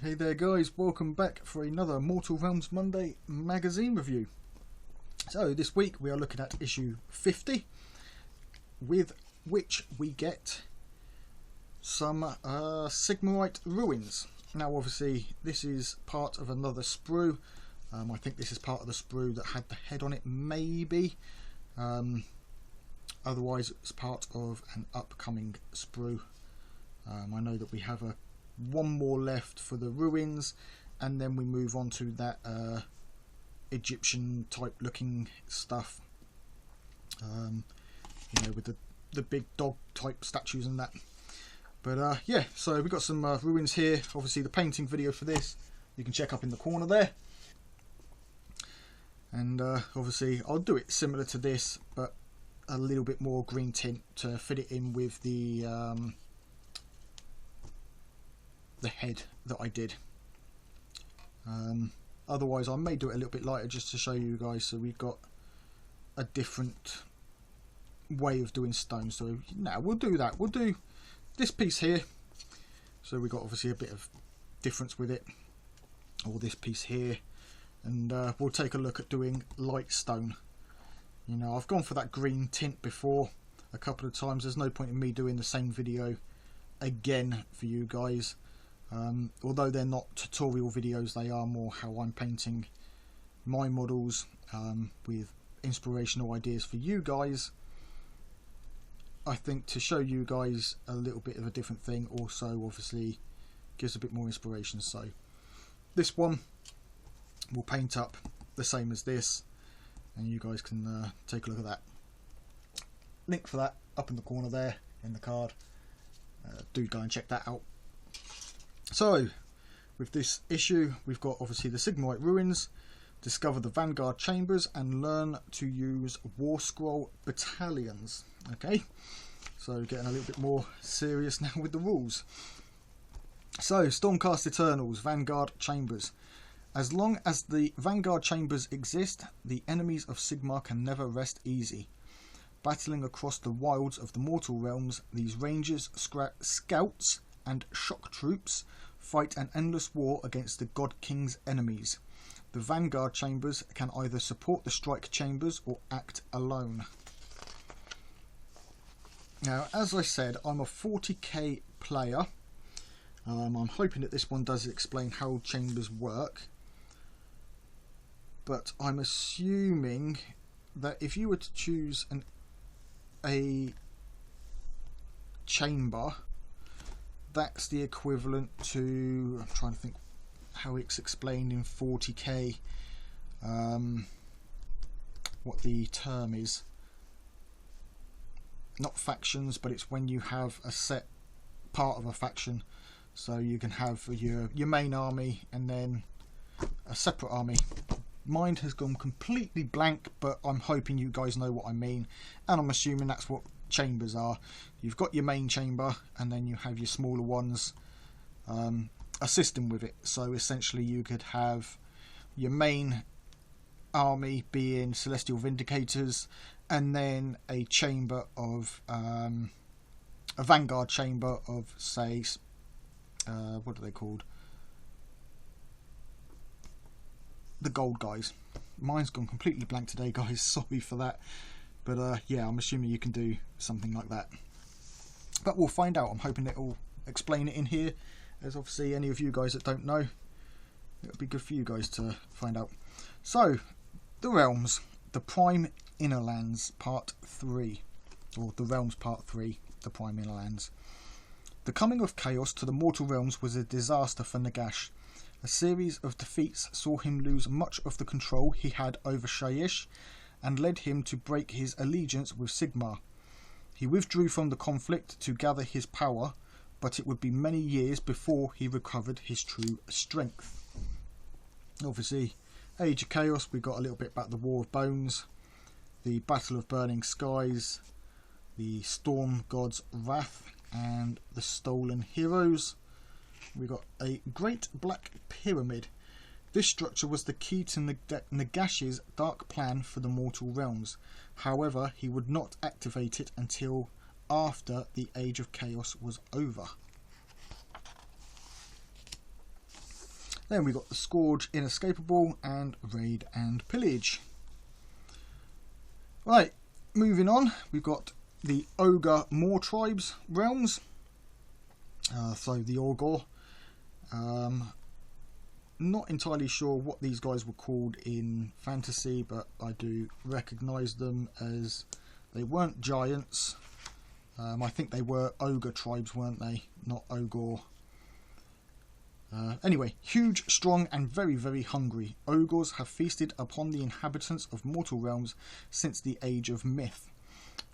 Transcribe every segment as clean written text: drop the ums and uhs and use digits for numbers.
Hey there guys, welcome back for another Mortal Realms Monday magazine review. So this week we are looking at issue 50, with which we get some Sigmoid Ruins. Now obviously this is part of another sprue. I think this is part of the sprue that had the head on it, maybe. Otherwise it's part of an upcoming sprue. I know that we have one more left for the ruins, and then we move on to that Egyptian type looking stuff, you know, with the big dog type statues and that. But yeah, so we've got some ruins here. Obviously the painting video for this you can check up in the corner there, and obviously I'll do it similar to this but a little bit more green tint to fit it in with the head that I did. Otherwise I may do it a little bit lighter just to show you guys, so we've got a different way of doing stone. So now we'll do that. We'll do this piece here, so we've got obviously a bit of difference with it, or this piece here, and we'll take a look at doing light stone. You know, I've gone for that green tint before a couple of times. There's no point in me doing the same video again for you guys. Although they're not tutorial videos, they are more how I'm painting my models with inspirational ideas for you guys. I think to show you guys a little bit of a different thing also obviously gives a bit more inspiration. So this one will paint up the same as this, and you guys can take a look at that. Link for that up in the corner there in the card. Do go and check that out. So with this issue we've got obviously the Sigmoid Ruins, discover the Vanguard Chambers, and learn to use War Scroll battalions. Okay, so getting a little bit more serious now with the rules. So Stormcast Eternals, Vanguard Chambers. As long as the Vanguard Chambers exist, the enemies of Sigmar can never rest easy. Battling across the wilds of the mortal realms, these rangers, scouts and shock troops fight an endless war against the God King's enemies. The Vanguard Chambers can either support the Strike Chambers or act alone. Now, as I said, I'm a 40k player. I'm hoping that this one does explain how chambers work, but I'm assuming that if you were to choose a chamber, that's the equivalent to, I'm trying to think how it's explained in 40k, what the term is. Not factions, but it's when you have a set part of a faction. So you can have your main army and then a separate army. Mine has gone completely blank, but I'm hoping you guys know what I mean, and I'm assuming that's what chambers are. You've got your main chamber and then you have your smaller ones assisting with it. So essentially you could have your main army being Celestial Vindicators, and then a chamber of a Vanguard chamber of, say, what are they called? The gold guys. Mine's gone completely blank today, guys, sorry for that. But yeah, I'm assuming you can do something like that. But we'll find out. I'm hoping it'll explain it in here, as obviously any of you guys that don't know, it'll be good for you guys to find out. So, the Realms, the Prime Inner Lands Part 3, or the Realms Part 3, the Prime Inner Lands. The coming of Chaos to the mortal realms was a disaster for Nagash. A series of defeats saw him lose much of the control he had over Shyish, and led him to break his allegiance with Sigmar. He withdrew from the conflict to gather his power, but it would be many years before he recovered his true strength. Obviously, Age of Chaos, we got a little bit about the War of Bones, the Battle of Burning Skies, the Storm God's Wrath, and the Stolen Heroes. We got a Great Black Pyramid. This structure was the key to Nagash's dark plan for the mortal realms. However, he would not activate it until after the Age of Chaos was over. Then we got the Scourge Inescapable and Raid and Pillage. Right, moving on, we've got the Ogre More Tribes realms. So the Ogre. Not entirely sure what these guys were called in fantasy, but I do recognise them as they weren't giants. I think they were ogre tribes, weren't they? Not ogre. Anyway, huge, strong and very, very hungry. Ogres have feasted upon the inhabitants of mortal realms since the age of myth.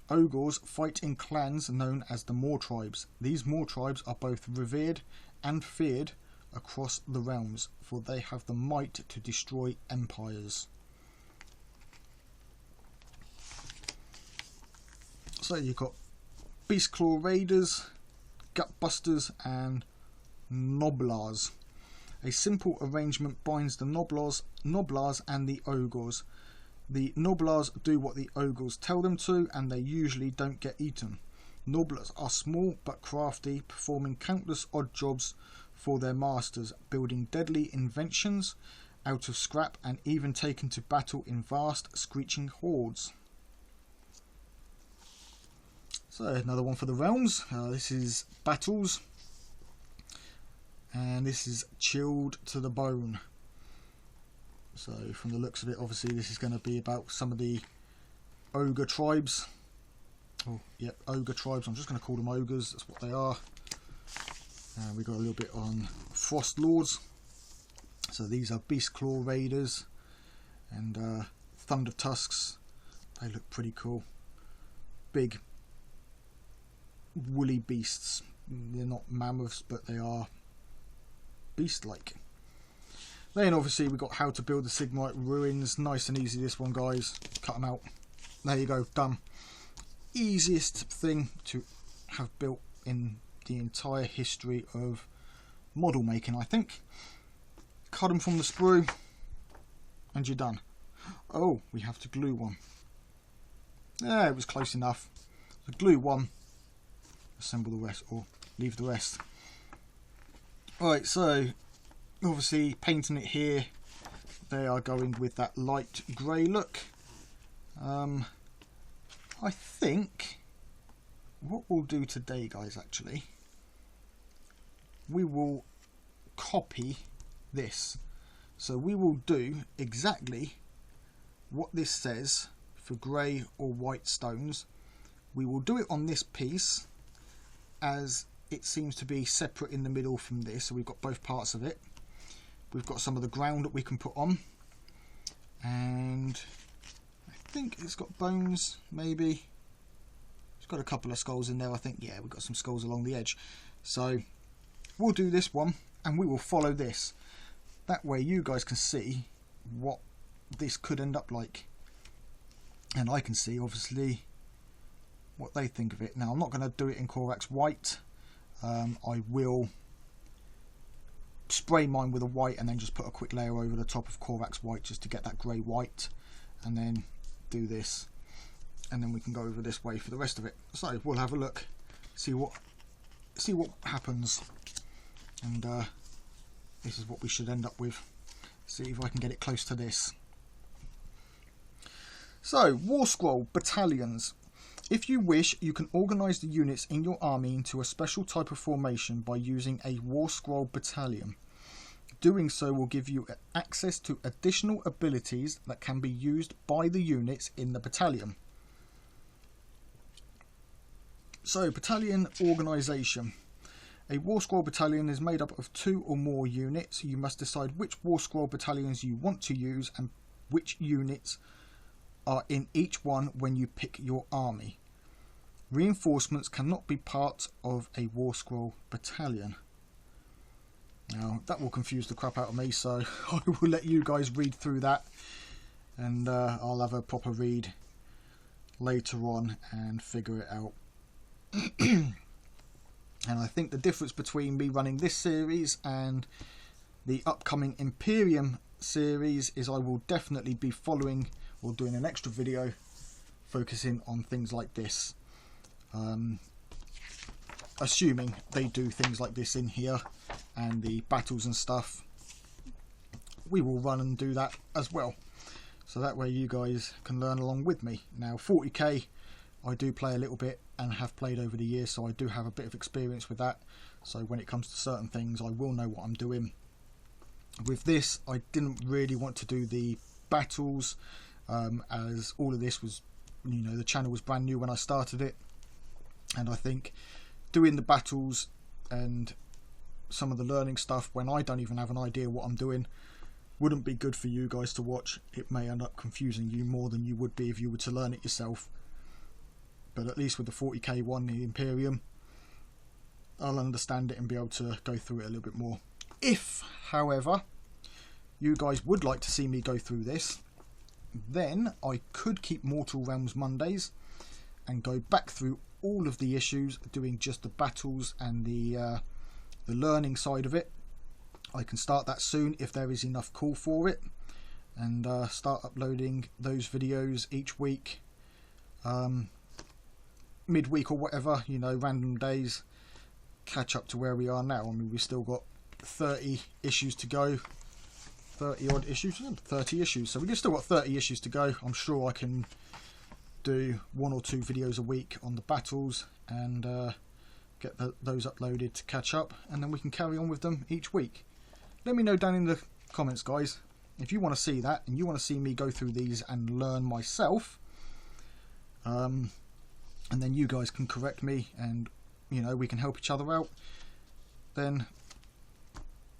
Ogres fight in clans known as the More Tribes. These More Tribes are both revered and feared across the realms, for they have the might to destroy empires. So you've got Beastclaw Raiders, Gutbusters and Noblars. A simple arrangement binds the Noblars and the Ogres. The Noblars do what the Ogres tell them to, and they usually don't get eaten. Noblars are small but crafty, performing countless odd jobs for their masters, building deadly inventions out of scrap and even taken to battle in vast screeching hordes. So another one for the realms. This is Battles, and this is Chilled to the Bone. So from the looks of it, obviously this is going to be about some of the ogre tribes. Oh, yep, ogre tribes. I'm just going to call them ogres. That's what they are. We got a little bit on Frost Lords. So these are Beastclaw Raiders and Thunder Tusks. They look pretty cool. Big, woolly beasts. They're not mammoths, but they are beast-like. Then obviously we got how to build the Sigmoid Ruins. Nice and easy this one, guys. Cut them out. There you go, done. Easiest thing to have built in the entire history of model making, I think. Cut them from the sprue and you're done. Oh, we have to glue one. Yeah, it was close enough. So glue one, assemble the rest, or leave the rest. Right, so obviously painting it here, they are going with that light grey look. I think what we'll do today, guys, actually, we will copy this. So we will do exactly what this says for grey or white stones. We will do it on this piece, as it seems to be separate in the middle from this, so we've got both parts of it. We've got some of the ground that we can put on, and I think it's got bones, maybe. It's got a couple of skulls in there, I think. Yeah, we've got some skulls along the edge. So we'll do this one and we will follow this. That way you guys can see what this could end up like, and I can see obviously what they think of it. Now I'm not going to do it in Corax white. I will spray mine with a white and then just put a quick layer over the top of Corax white just to get that grey white, and then do this, and then we can go over this way for the rest of it. So we'll have a look, see what happens, and this is what we should end up with. See if I can get it close to this. So, War Scroll battalions. If you wish, you can organise the units in your army into a special type of formation by using a War Scroll battalion. Doing so will give you access to additional abilities that can be used by the units in the battalion. So, Battalion Organization. A War Scroll battalion is made up of 2 or more units. You must decide which War Scroll battalions you want to use and which units are in each one when you pick your army. Reinforcements cannot be part of a War Scroll battalion. Now that will confuse the crap out of me, so I will let you guys read through that, and I'll have a proper read later on and figure it out. And I think the difference between me running this series and the upcoming Imperium series is I will definitely be following or doing an extra video focusing on things like this. Assuming they do things like this in here, and the battles and stuff we will run and do that as well. So that way you guys can learn along with me. Now 40k, I do play a little bit and have played over the years, so I do have a bit of experience with that. So when it comes to certain things, I will know what I'm doing. With this, I didn't really want to do the battles, as all of this was, you know, the channel was brand new when I started it, and I think doing the battles and some of the learning stuff when I don't even have an idea what I'm doing wouldn't be good for you guys to watch. It may end up confusing you more than you would be if you were to learn it yourself. But at least with the 40k one, the Imperium, I'll understand it and be able to go through it a little bit more. If, however, you guys would like to see me go through this, then I could keep Mortal Realms Mondays and go back through all of the issues, doing just the battles and the learning side of it. I can start that soon if there is enough call for it, and start uploading those videos each week, midweek or whatever, you know, random days, catch up to where we are now. I mean, we've still got 30 issues to go, 30 odd issues, 30 issues, so we've still got 30 issues to go. I'm sure I can do 1 or 2 videos a week on the battles and get those uploaded to catch up, and then we can carry on with them each week. Let me know down in the comments, guys, if you want to see that and you want to see me go through these and learn myself, and then you guys can correct me and, you know, we can help each other out. Then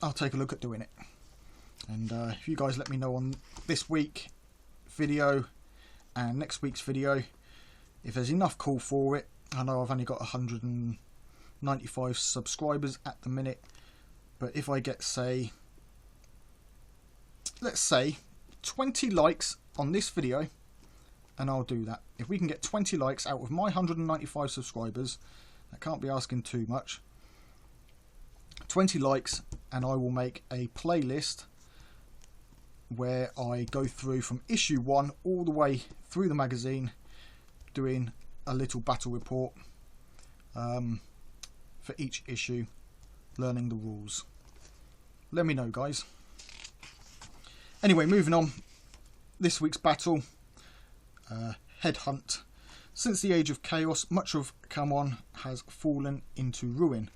I'll take a look at doing it. And if you guys let me know on this week's video and next week's video if there's enough call for it. I know I've only got 195 subscribers at the minute, but if I get, say, let's say 20 likes on this video, and I'll do that. If we can get 20 likes out of my 195 subscribers, that can't be asking too much. 20 likes, and I will make a playlist where I go through from issue 1 all the way through the magazine, doing a little battle report for each issue, learning the rules. Let me know, guys. Anyway, moving on. This week's battle, Headhunt. Since the Age of Chaos, much of Camon has fallen into ruin.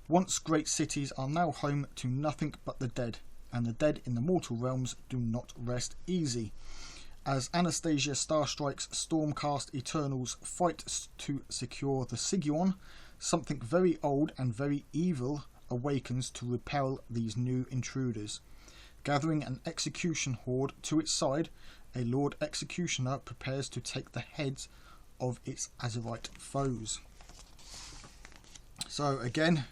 Once great cities are now home to nothing but the dead, and the dead in the mortal realms do not rest easy. As Anastasia Starstrike's Stormcast Eternals fight to secure the Sigmoid, something very old and very evil awakens to repel these new intruders. Gathering an execution horde to its side, a Lord Executioner prepares to take the heads of its Azerite foes. So again,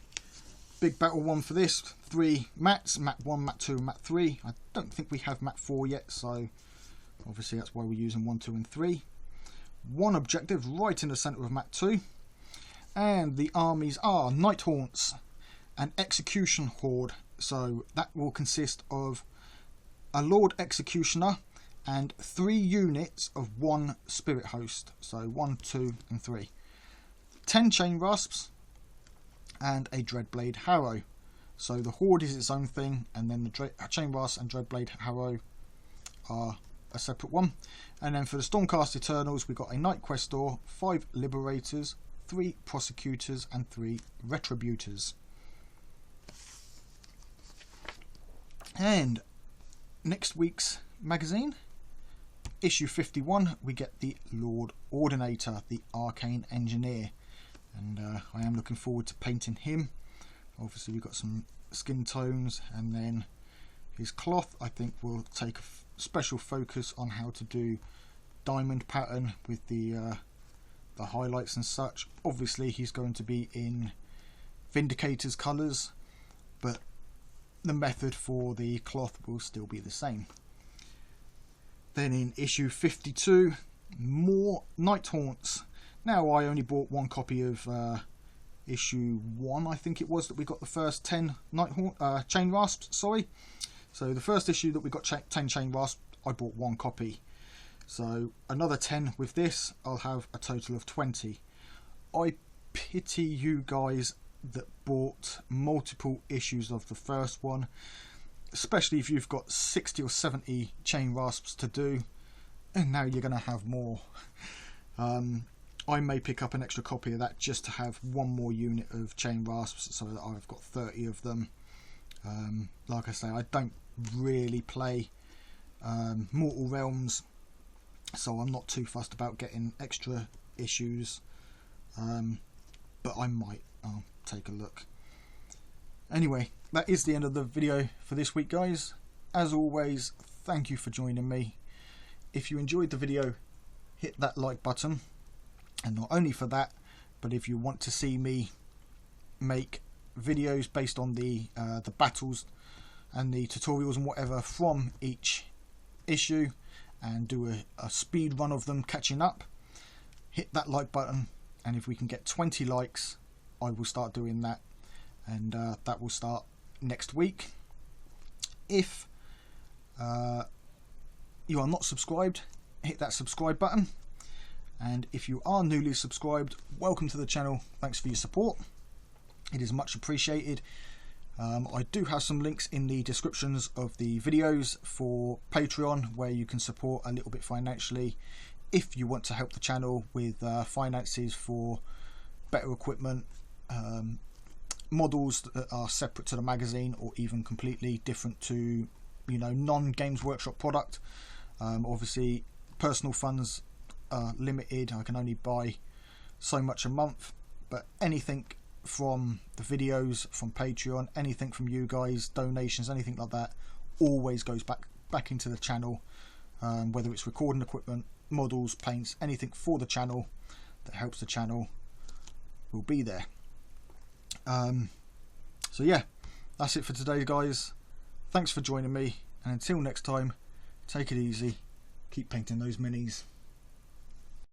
big battle one for this. 3 mats, mat 1, mat 2, mat 3. I don't think we have mat 4 yet, so obviously that's why we're using 1, 2 and 3. One objective right in the centre of mat 2. And the armies are Nighthaunts and Execution Horde. So that will consist of a Lord Executioner and 3 units of 1 Spirit Host. So 1, 2 and 3. 10 Chain Rasps and a Dreadblade Harrow. So the Horde is its own thing, and then the Chain Rasp and Dreadblade Harrow are a separate one. And then for the Stormcast Eternals, we've got a Night Questor, 5 Liberators, 3 Prosecutors and 3 Retributors. And next week's magazine, issue 51, we get the Lord Ordinator, the Arcane Engineer, and I am looking forward to painting him. Obviously we've got some skin tones, and then his cloth I think will take a special focus on how to do diamond pattern with the highlights and such. Obviously he's going to be in Vindicator's colours, but the method for the cloth will still be the same. Then in issue 52, more Nighthaunts. Now I only bought 1 copy of issue 1, I think it was, that we got the first 10 Chain Rasps, sorry. So the first issue that we got 10 Chain Rasps, I bought 1 copy. So another 10 with this, I'll have a total of 20. I pity you guys that bought multiple issues of the first one. especially if you've got 60 or 70 chain rasps to do, and now you're going to have more. I may pick up an extra copy of that just to have one more unit of chain rasps, so that I've got 30 of them. Like I say, I don't really play Mortal Realms, so I'm not too fussed about getting extra issues, but I might. I'll take a look. Anyway, that is the end of the video for this week, guys. As always, thank you for joining me. If you enjoyed the video, hit that like button, and not only for that, but if you want to see me make videos based on the battles and the tutorials and whatever from each issue, and do a speed run of them catching up, hit that like button, and if we can get 20 likes, I will start doing that, and that will start next week. If you are not subscribed, hit that subscribe button, and if you are newly subscribed, welcome to the channel. Thanks for your support, it is much appreciated. I do have some links in the descriptions of the videos for Patreon, where you can support a little bit financially if you want to help the channel with finances for better equipment, models that are separate to the magazine or even completely different to, you know, non-Games Workshop product. Obviously personal funds are limited, I can only buy so much a month, but anything from the videos, from Patreon, anything from you guys, donations, anything like that, always goes back into the channel, whether it's recording equipment, models, paints, anything for the channel that helps the channel will be there. So yeah, that's it for today, guys. Thanks for joining me, and until next time, take it easy, keep painting those minis.